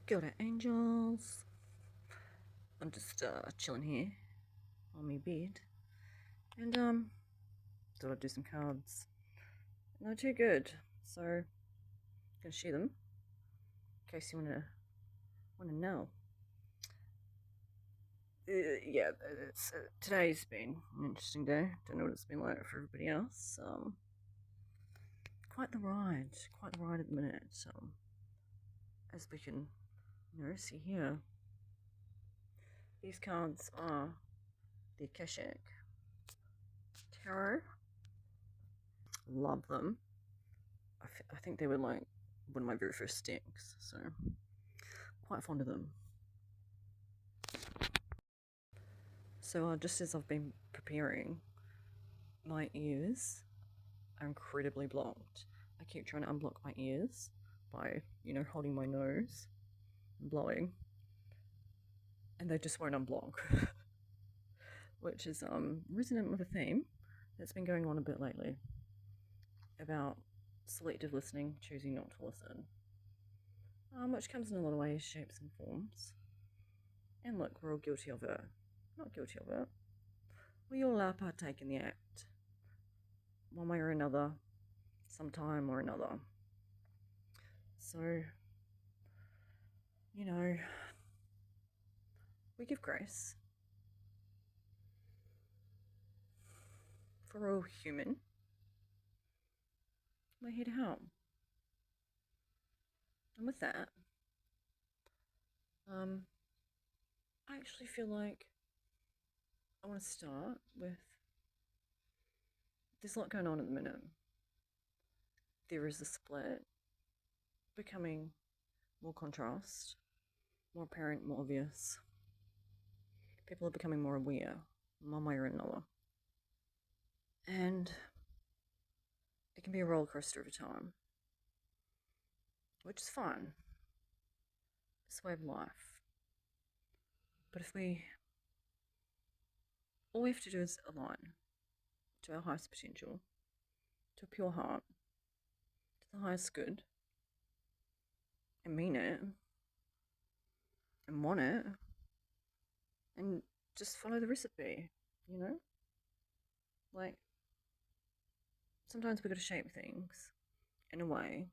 Kia ora, angels. I'm just chilling here on my bed, and thought I'd do some cards. And they're too good, so I'm gonna share them in case you wanna know. Yeah, today's been an interesting day. Don't know what it's been like for everybody else. Quite the ride at the minute. As we can, see here, these cards are the Akashic Tarot. Love them. I think they were like one of my very first sticks, so quite fond of them. So just as I've been preparing, my ears are incredibly blocked. I keep trying to unblock my ears by, holding my nose and blowing, and they just won't unblock, which is resonant with a theme that's been going on a bit lately about selective listening, choosing not to listen, which comes in a lot of ways, shapes and forms. And look, we're all guilty of it. Not guilty of it. We all partake in the act, one way or another, sometime or another. So, we give grace. For we're all human. We're here to help. And with that, I actually feel like I want to start with, there's a lot going on at the minute. There is a split becoming more contrast, more apparent, more obvious. People are becoming more aware, one way or another. And it can be a roller coaster of time, which is fine. It's the way of life. But all we have to do is align to our highest potential, to a pure heart, to the highest good, and mean it, and want it, and just follow the recipe, Like, sometimes we've got to shape things in a way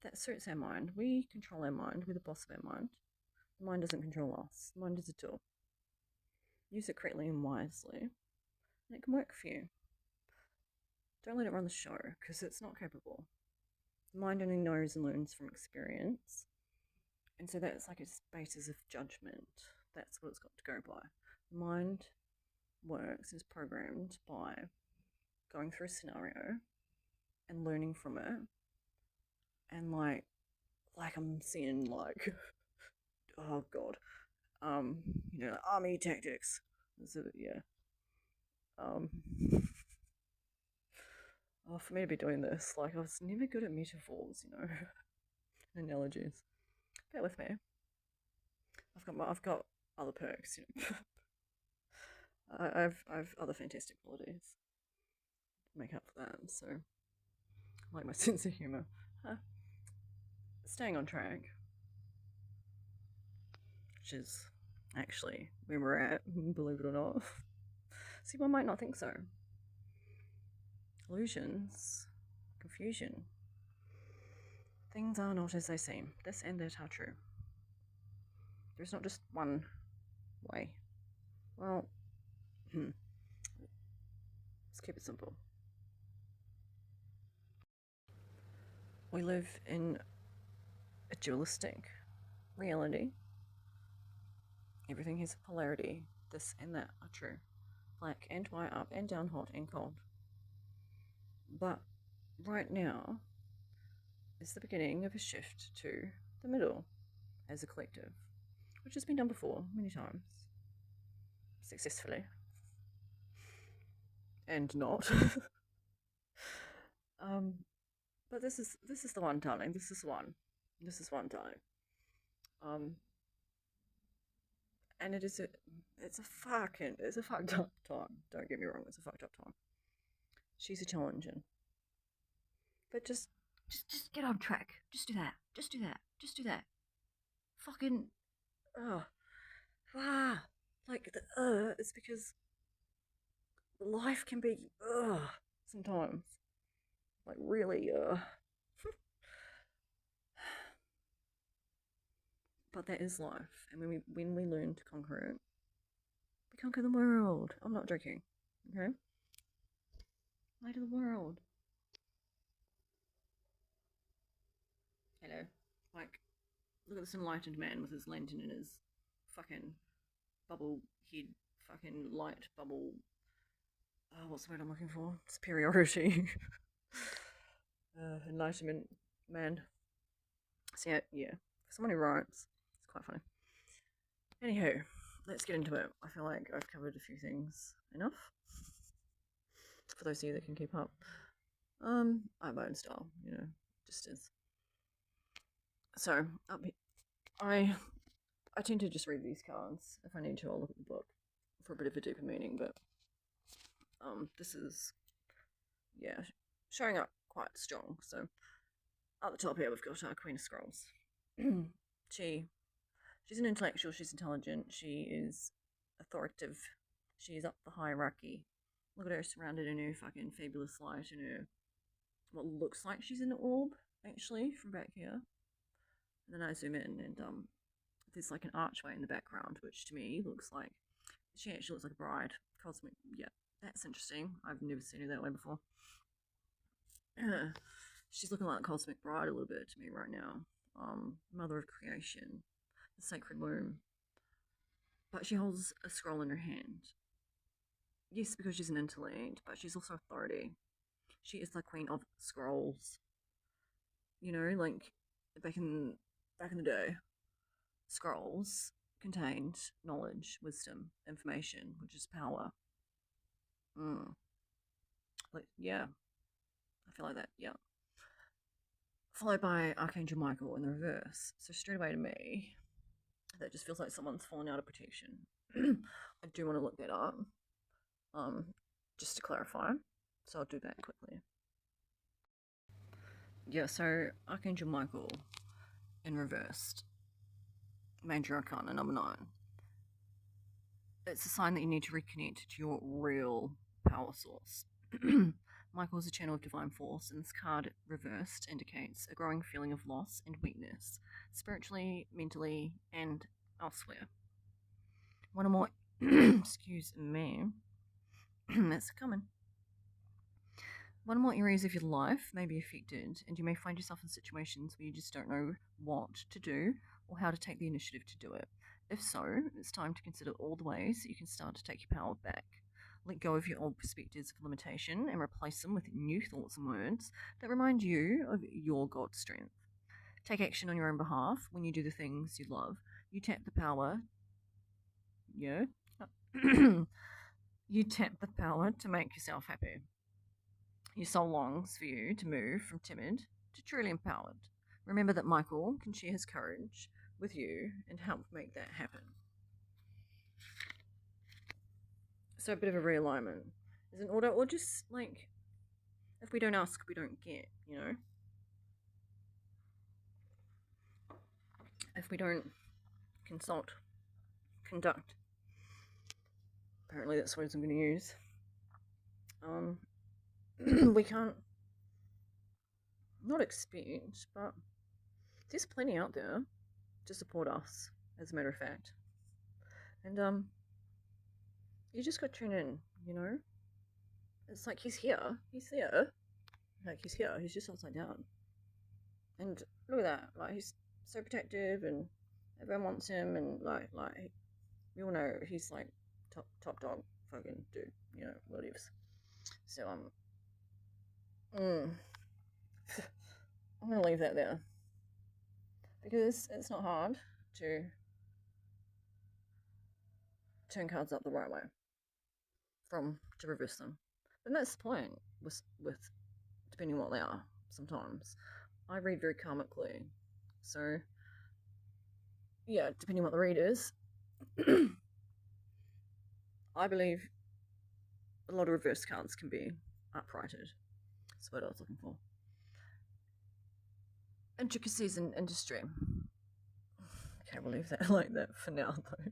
that suits our mind. We control our mind, we're the boss of our mind. The mind doesn't control us, the mind is a tool. Use it correctly and wisely, and it can work for you. Don't let it run the show, because it's not capable. The mind only knows and learns from experience, and so that's like its basis of judgment. That's what it's got to go by. The mind works, is programmed by going through a scenario and learning from it, and like I'm seeing like, oh god, army tactics. So, yeah. For me to be doing this, like, I was never good at metaphors, analogies. Bear with me. I've got other perks, I've other fantastic qualities to make up for that. So, like my sense of humor. Staying on track, which is actually where we're at, believe it or not. See, one might not think so. Illusions, confusion. Things are not as they seem. This and that are true. There's not just one way. Well, let's keep it simple. We live in a dualistic reality. Everything has a polarity. This and that are true. Black and white, up and down, hot and cold. But right now is the beginning of a shift to the middle as a collective, which has been done before many times, successfully, and not. But this is the one, darling. This is one, darling. And it's a fucked up time. Don't get me wrong, it's a fucked up time. She's a challenging. But just get on track. Just do that. fucking, ugh, like, it's because life can be, sometimes. Like, really, But that is life. And when we learn to conquer it, we conquer the world. I'm not joking. Okay? Light of the world. Hello. Like, look at this enlightened man with his lantern and his fucking bubble head, fucking light bubble. Oh, what's the word I'm looking for? Superiority. Enlightenment man. So, yeah. For someone who writes, it's quite funny. Anywho, let's get into it. I feel like I've covered a few things enough. For those of you that can keep up. I have my own style, just is. So, I tend to just read these cards. If I need to, I'll look at the book for a bit of a deeper meaning, but this is, yeah, showing up quite strong. So, at the top here, we've got our Queen of Scrolls. She's an intellectual, she's intelligent, she is authoritative, she is up the hierarchy. Look at her surrounded in her fucking fabulous light, in her, what looks like she's in an orb, actually, from back here. And then I zoom in, and there's like an archway in the background, which to me looks like, she actually looks like a bride. Cosmic, yeah, that's interesting. I've never seen her that way before. She's looking like a cosmic bride a little bit to me right now. Mother of creation, the sacred womb. But she holds a scroll in her hand. Yes, because she's an intellect, but she's also authority. She is the queen of scrolls. Like back in the day, scrolls contained knowledge, wisdom, information, which is power. Like, yeah, I feel like that. Yeah. Followed by Archangel Michael in the reverse. So straight away to me, that just feels like someone's fallen out of protection. I do want to look that up, just to clarify. So I'll do that quickly. Yeah, so Archangel Michael in reversed, Major Arcana number 9. It's a sign that you need to reconnect to your real power source. Michael is a channel of divine force, and this card reversed indicates a growing feeling of loss and weakness, spiritually, mentally, and elsewhere. One or more, excuse me, that's coming. One or more areas of your life may be affected, and you may find yourself in situations where you just don't know what to do or how to take the initiative to do it. If so, it's time to consider all the ways that you can start to take your power back. Let go of your old perspectives of limitation and replace them with new thoughts and words that remind you of your God strength. Take action on your own behalf. When you do the things you love, you tap the power. Yeah? You tap the power to make yourself happy. Your soul longs for you to move from timid to truly empowered. Remember that Michael can share his courage with you and help make that happen. So a bit of a realignment is in order, or just like, if we don't ask, we don't get, If we don't conduct. Apparently that's words I'm going to use. We can't, not expect, but there's plenty out there to support us, as a matter of fact. And you just got to tune in, It's like he's here, he's there, like he's here, he's just upside down. And look at that, like he's so protective, and everyone wants him, and like we all know he's like top dog fucking dude, whatevs. So I'm gonna leave that there because it's not hard to turn cards up the right way to reverse them. And that's the point with depending on what they are. Sometimes I read very karmically, so yeah, depending on what the read is. I believe a lot of reverse cards can be uprighted. That's what I was looking for. Intricacies in industry. Okay, we'll leave that like that for now, though.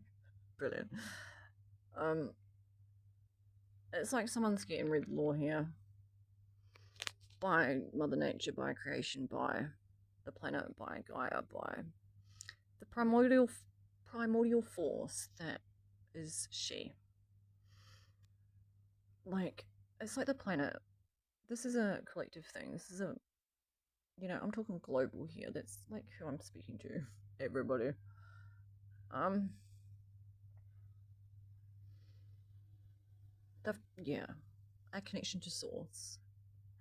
Brilliant. It's like someone's getting rid of law here by Mother Nature, by creation, by the planet, by Gaia, by the primordial force that is she. Like, it's like the planet. This is a collective thing. This is a, I'm talking global here. That's like who I'm speaking to. Everybody. Yeah, our connection to source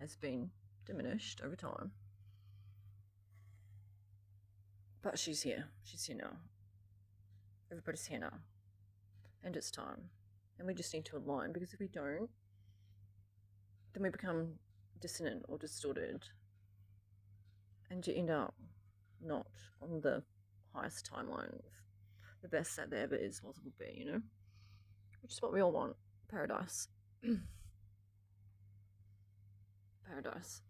has been diminished over time. But she's here. She's here now. Everybody's here now. And it's time. And we just need to align, because if we don't, then we become dissonant or distorted. And you end up not on the highest timeline of the best that there ever is possible to be, Which is what we all want. Paradise. Paradise.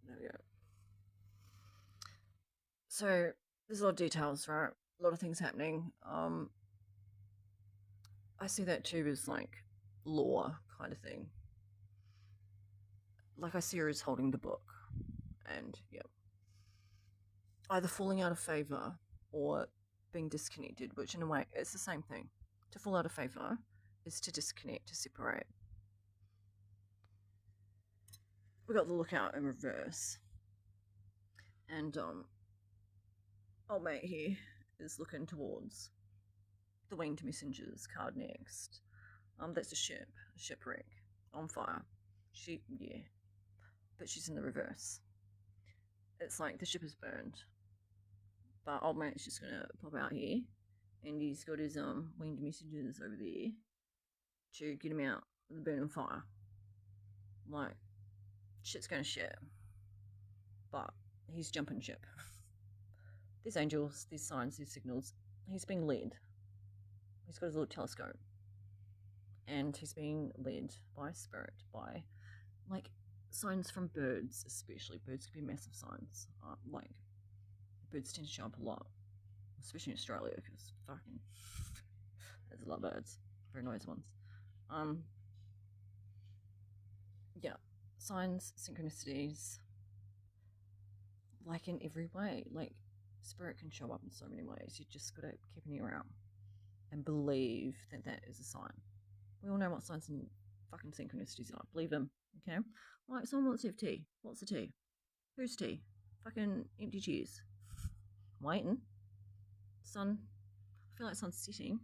There we go. So there's a lot of details, right? A lot of things happening. I see that too as like law kind of thing. Like I see her as holding the book, and yeah, either falling out of favor or being disconnected, which in a way it's the same thing. To fall out of favor is to disconnect, to separate. We got the lookout in reverse, and old mate here is looking towards the winged messengers card next. That's a shipwreck on fire. But she's in the reverse. It's like the ship is burned, but old mate's just gonna pop out here, and he's got his winged messengers over there to get him out of the burning fire. Like, shit's gonna shit, but he's jumping ship. There's angels, there's signs, there's signals. He's being led. He's got his little telescope, and he's being led by spirit, by like signs from birds, especially. Birds can be massive signs. Like, birds tend to show up a lot, especially in Australia, because fucking there's a lot of birds, very noisy ones. Yeah, signs, synchronicities, like in every way. Like, spirit can show up in so many ways. You just gotta keep an ear out and believe that that is a sign. We all know what signs and fucking synchronicities are. Believe them, okay? Like, someone wants to have tea. What's the tea? Whose tea? Fucking empty chairs. I'm waiting. Sun. I feel like sun's setting.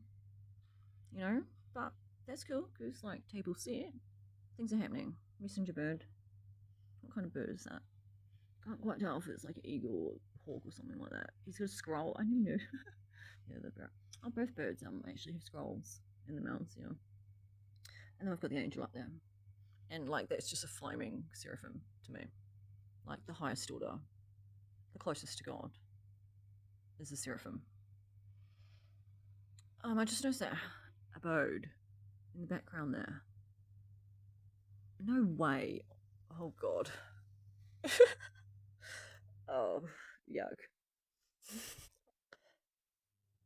But that's cool, because, like, table set. Things are happening. Messenger bird. What kind of bird is that? Can't quite tell if it's like an eagle or hawk or something like that. He's got a scroll. I never knew. Yeah, they're bird. Oh, both birds actually have scrolls in the mouths, yeah. And then we've got the angel up there. And like, that's just a flaming seraphim to me. Like, the highest order, the closest to God, is the seraphim. I just noticed that abode in the background there. No way. Oh god. Oh, yuck.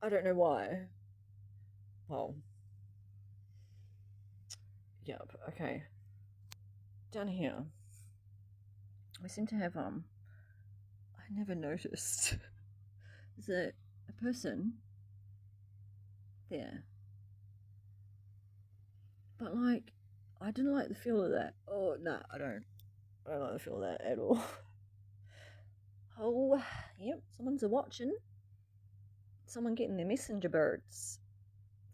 I don't know why. Well, yep, okay. Down here, we seem to have, I never noticed. There's a person there. But, like, I didn't like the feel of that. Oh, no, I don't like the feel of that at all. Oh, yep, someone's a-watching. Someone getting their messenger birds.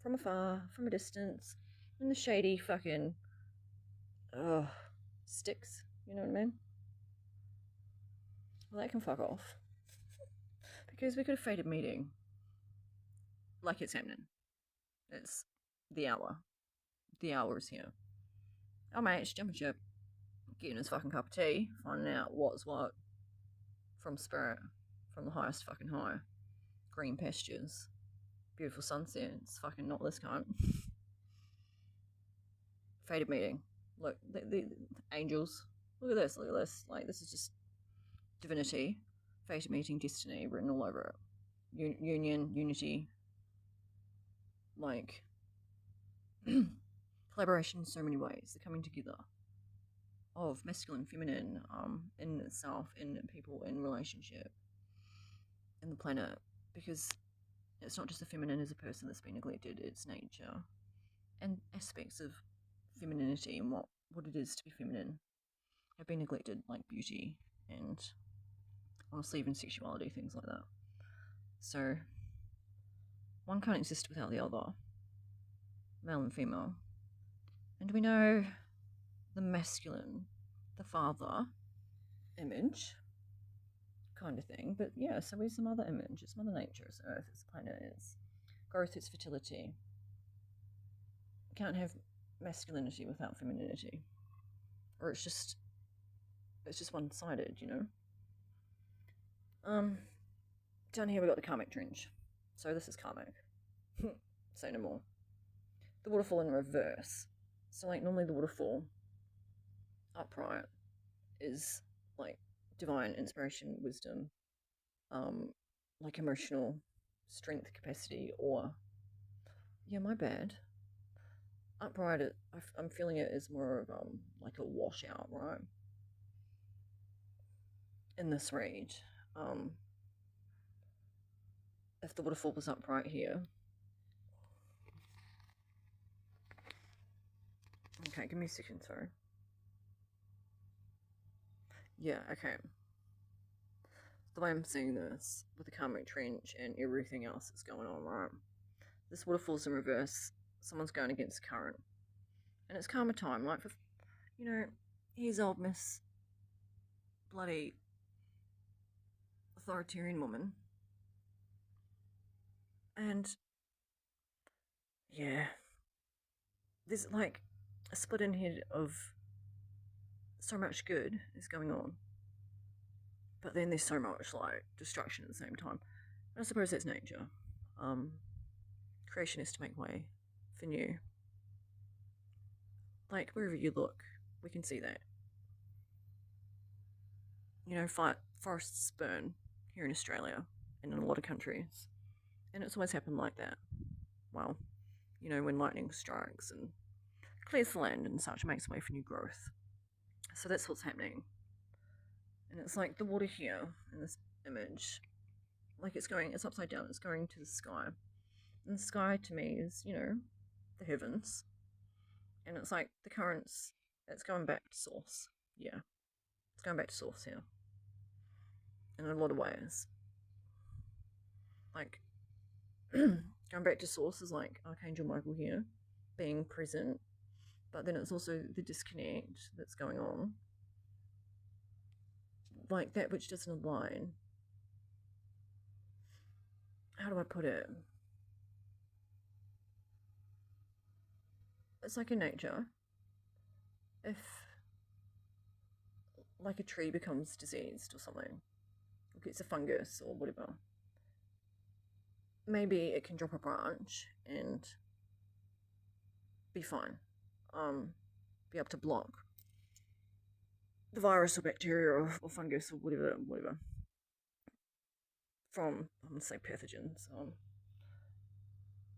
From afar, from a distance, in the shady fucking, sticks, you know what I mean? Well, that can fuck off. Because we could have faded meeting. Like it's happening. It's the hour. The hour is here. Oh, mate's jumping ship. Getting his fucking cup of tea. Finding out what's what. From spirit. From the highest fucking high. Green pastures. Beautiful sunsets. Fucking not this kind. Faded meeting. Look, the angels. Look at this, Like, this is just divinity. Fate meeting destiny written all over it. union, unity, like collaboration in so many ways, the coming together of masculine, feminine, in itself, in people, in relationship, in the planet, because it's not just the feminine as a person that's been neglected, it's nature and aspects of femininity and what it is to be feminine have been neglected, like beauty and honestly even sexuality, things like that. So one can't exist without the other, male and female. And we know the masculine, the father image kind of thing, but yeah, so where's some other image? It's Mother Nature, it's Earth, it's the planet, it's growth, it's fertility. Can't have masculinity without femininity, or it's just one-sided, you know. Down here we got the karmic trench, so this is karmic. Say no more. The waterfall in reverse, so like normally the waterfall upright is like divine inspiration, wisdom, like emotional strength, capacity, or yeah, my bad. Upright, I'm feeling it as more of like a washout, right? In this read, if the waterfall was upright here, okay, give me a second, sorry. Yeah, okay. The way I'm seeing this with the karmic trench and everything else that's going on, right? This waterfall's in reverse. Someone's going against the current, and it's karma time. Like, for, you know, here's old Miss bloody authoritarian woman, and yeah, there's like a split in head of so much good is going on, but then there's so much like destruction at the same time. And I suppose that's nature. Creation is to make way for new. Like wherever you look, we can see that. You know, forests burn here in Australia and in a lot of countries, and it's always happened like that. Well, you know, when lightning strikes and clears the land and such, makes way for new growth. So that's what's happening. And it's like the water here in this image, like it's upside down, it's going to the sky. And the sky to me is, you know, the heavens. And it's like the currents, it's going back to source. Yeah, it's going back to source here. In a lot of ways. Like, going back to source is like Archangel Michael here, being present, but then it's also the disconnect that's going on. Like that which doesn't align. How do I put it? It's like in nature. If like a tree becomes diseased or something, or gets a fungus or whatever, maybe it can drop a branch and be fine. Be able to block the virus or bacteria or fungus or whatever from, I'm gonna say pathogens,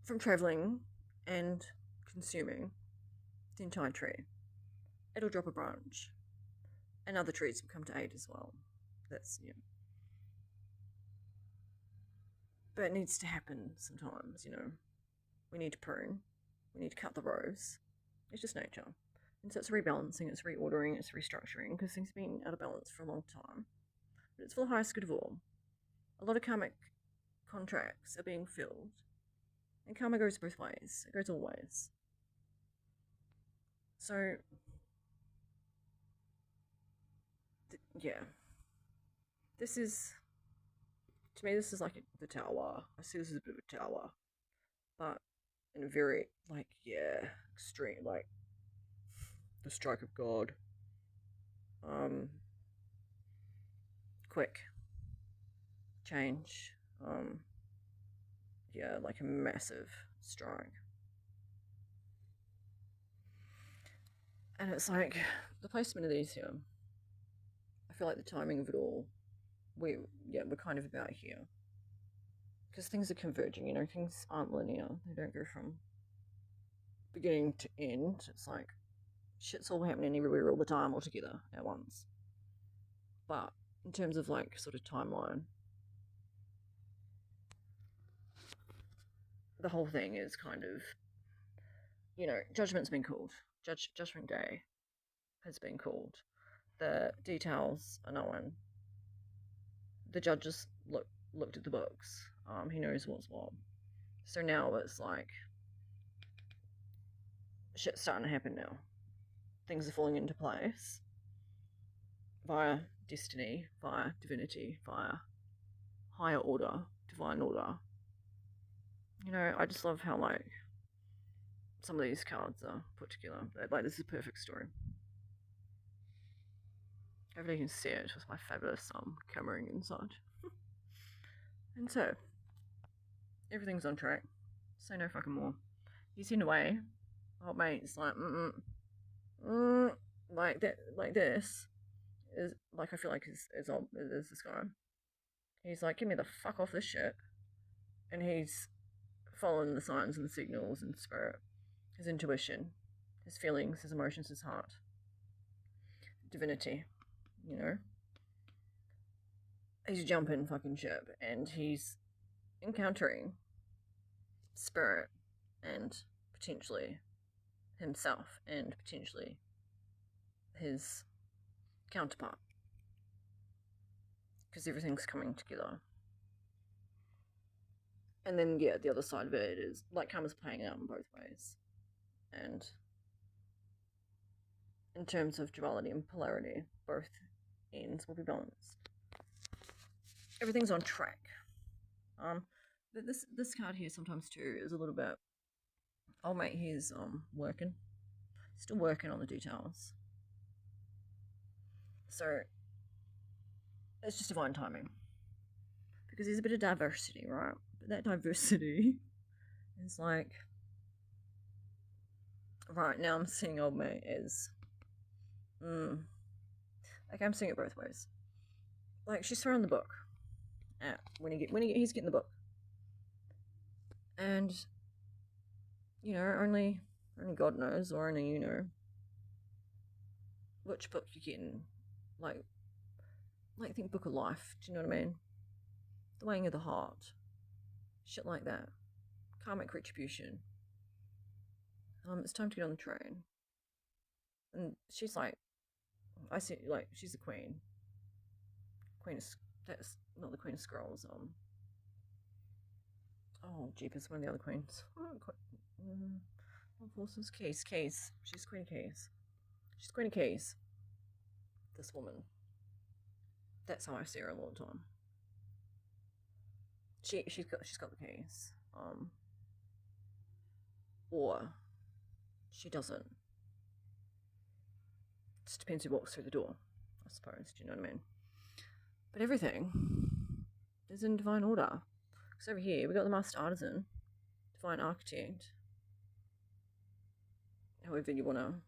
from traveling and consuming the entire tree. It'll drop a branch, and other trees will come to aid as well. That's, yeah. But it needs to happen sometimes, you know. We need to prune, we need to cut the rows. It's just nature. And so it's rebalancing, it's reordering, it's restructuring, because things have been out of balance for a long time. But it's for the highest good of all. A lot of karmic contracts are being filled, and karma goes both ways. It goes all ways. So, yeah. This is, to me, this is like the tower. I see this as a bit of a tower, but in a very, like, yeah, extreme, like, the strike of God. Quick change. Yeah, like a massive strike. And it's like the placement of these here. I feel like the timing of it all, we're kind of about here. because things are converging, you know, things aren't linear. They don't go from beginning to end. It's like shit's all happening everywhere all the time all together at once. But in terms of like sort of timeline, the whole thing is kind of, you know, judgment's been called. Judgment Day has been called. The details are known. The judges looked at the books. He knows what's what. So now it's like shit's starting to happen now. Things are falling into place via destiny, via divinity, via higher order, divine order. You know, I just love how like some of these cards are put together. Like this is a perfect story. Hopefully you can see it with my fabulous cameraing inside. And so everything's on track. Say no fucking more. He's in a way. Old mate's like like that, like this is like I feel like is this guy. He's like, get me the fuck off this shit, and he's following the signs and the signals and spirit, his intuition, his feelings, his emotions, his heart, divinity, you know. He's jumping fucking ship, and he's encountering spirit and potentially himself and potentially his counterpart, because everything's coming together. And then yeah, the other side of it is like karma's playing out in both ways, and in terms of duality and polarity, both ends will be balanced. Everything's on track. This card here sometimes too is a little bit. Old mate here's still working on the details. So it's just divine timing, because there's a bit of diversity, right? But that diversity is like, right now I'm seeing old mate as, like I'm seeing it both ways. Like she's throwing the book at when he's getting the book, and you know only God knows, or only you know which book you're getting. Like think book of life. Do you know what I mean? The weighing of the heart, shit like that. Karmic retribution. It's time to get on the train. And she's like, I see, like she's the queen. That's not the Queen of Scrolls. Oh, jeepers, one of the other queens. Forces, Keys. She's Queen of Keys. She's Queen of Keys. This woman. That's how I see her a lot of the time. She's got the keys. Or she doesn't. It just depends who walks through the door, I suppose. Do you know what I mean? But everything is in divine order. Because over here we got the Master Artisan, Divine Architect. However you want to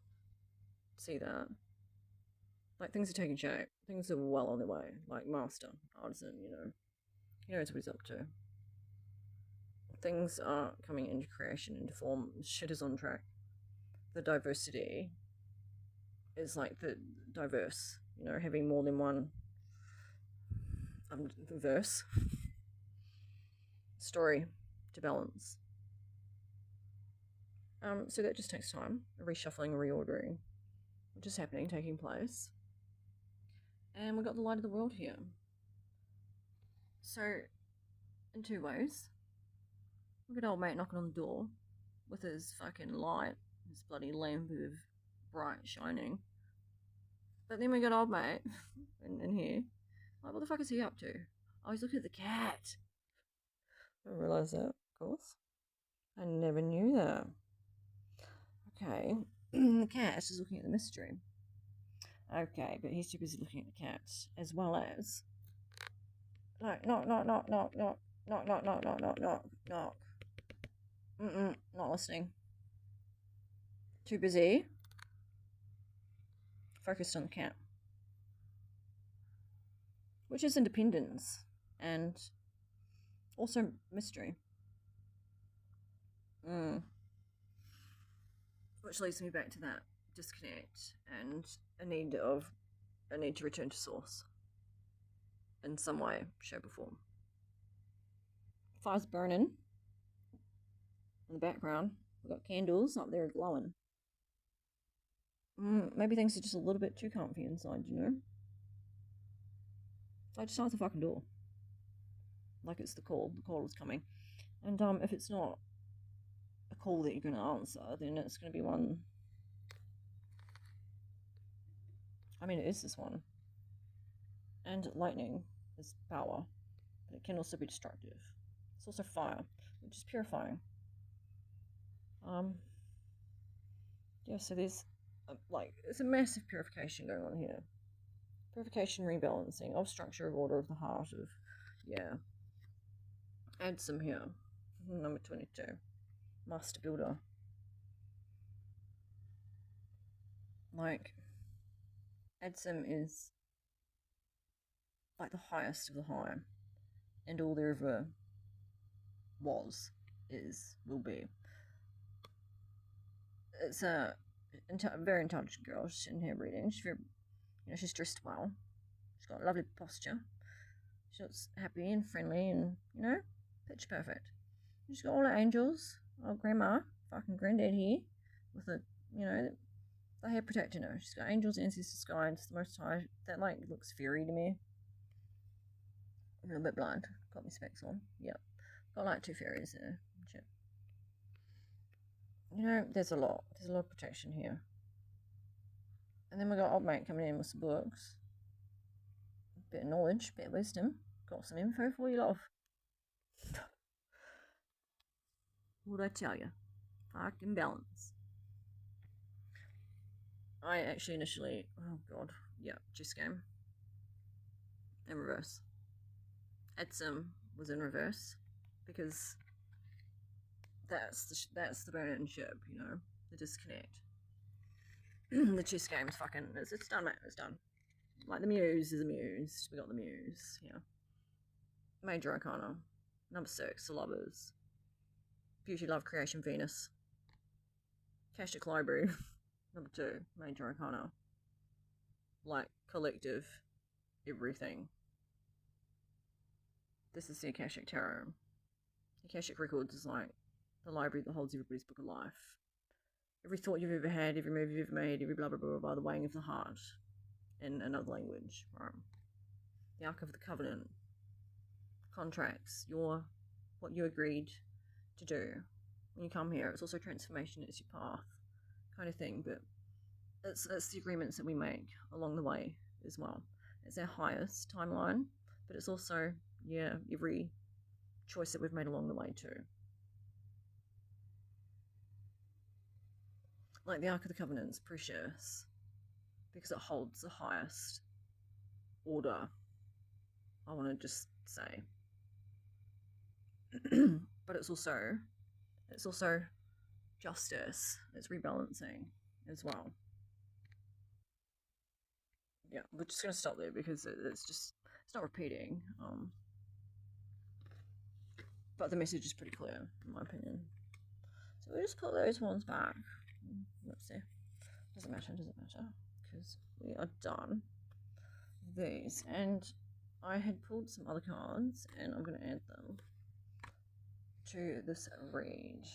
see that. Like things are taking shape. Things are well on their way. Like Master Artisan, you know, he knows what he's up to. Things are coming into creation, into form. Shit is on track. The diversity is like the diverse, you know, having more than one verse story to balance. So that just takes time, a reshuffling, a reordering, which is happening, taking place. And we've got the light of the world here. So, in two ways. Look at old mate knocking on the door with his fucking light, his bloody lamp of bright shining. But then we got old mate in here. Like, what the fuck is he up to? Oh, he's looking at the cat. I didn't realise that, of course. I never knew that. Okay, the cat is looking at the mystery. Okay, but he's too busy looking at the cat, as well as... Knock. Not listening. Too busy. Focused on the cat. Which is independence and Also, mystery. Which leads me back to that disconnect and a need to return to source in some way, shape, or form. Fire's burning in the background. We've got candles up there glowing. Maybe things are just a little bit too comfy inside, you know? I just answer the fucking door. Like it's the call is coming. And if it's not a call that you're going to answer, then it's going to be one. I mean, it is this one. And lightning is power, but it can also be destructive. It's also fire, which is purifying. Yeah, so there's it's a massive purification going on here. Purification, rebalancing of structure, of order, of the heart, of, yeah. Add some here. Number 22. Master Builder. Like, Adsum is like the highest of the high, and all there ever was, will be. It's a very intelligent girl. She's in here reading. She's dressed well. She's got a lovely posture. She looks happy and friendly and, picture perfect. She's got all her angels. Oh, grandma, fucking granddad here, with the hair protecting her. She's got angels, ancestors, guides, the Most High. That looks fairy to me. I'm a little bit blind. Got my specs on. Yep. Got 2 fairies there. Shit. There's a lot. There's a lot of protection here. And then we got old mate coming in with some books. A bit of knowledge, a bit of wisdom. Got some info for you, love. What'd I tell you? Fucking balance. I actually initially, oh god, yeah, chess game. In reverse. Adsum was in reverse because that's the burning ship, the disconnect. The chess game's fucking, it's done, mate, it's done. Like the muse is a muse. We got the muse, yeah. Major Arcana. Number 6, the Lovers. Beauty, Love, Creation, Venus. Akashic Library. Number 2, Major Arcana. Like, collective, everything. This is the Akashic Tarot. Akashic Records is like the library that holds everybody's book of life. Every thought you've ever had, every move you've ever made, every blah blah blah blah, the weighing of the heart in another language. Right? The Ark of the Covenant. Contracts, what you agreed to do when you come here. It's also transformation, it's your path kind of thing, but it's the agreements that we make along the way as well. It's our highest timeline, but it's also, every choice that we've made along the way too. Like the Ark of the Covenant is precious because it holds the highest order, I want to just say. But it's also justice. It's rebalancing as well. Yeah, we're just gonna stop there because it's not repeating. But the message is pretty clear, in my opinion. So we'll just put those ones back. Let's see. Doesn't matter, because we are done with these. And I had pulled some other cards, and I'm going to add them to this read.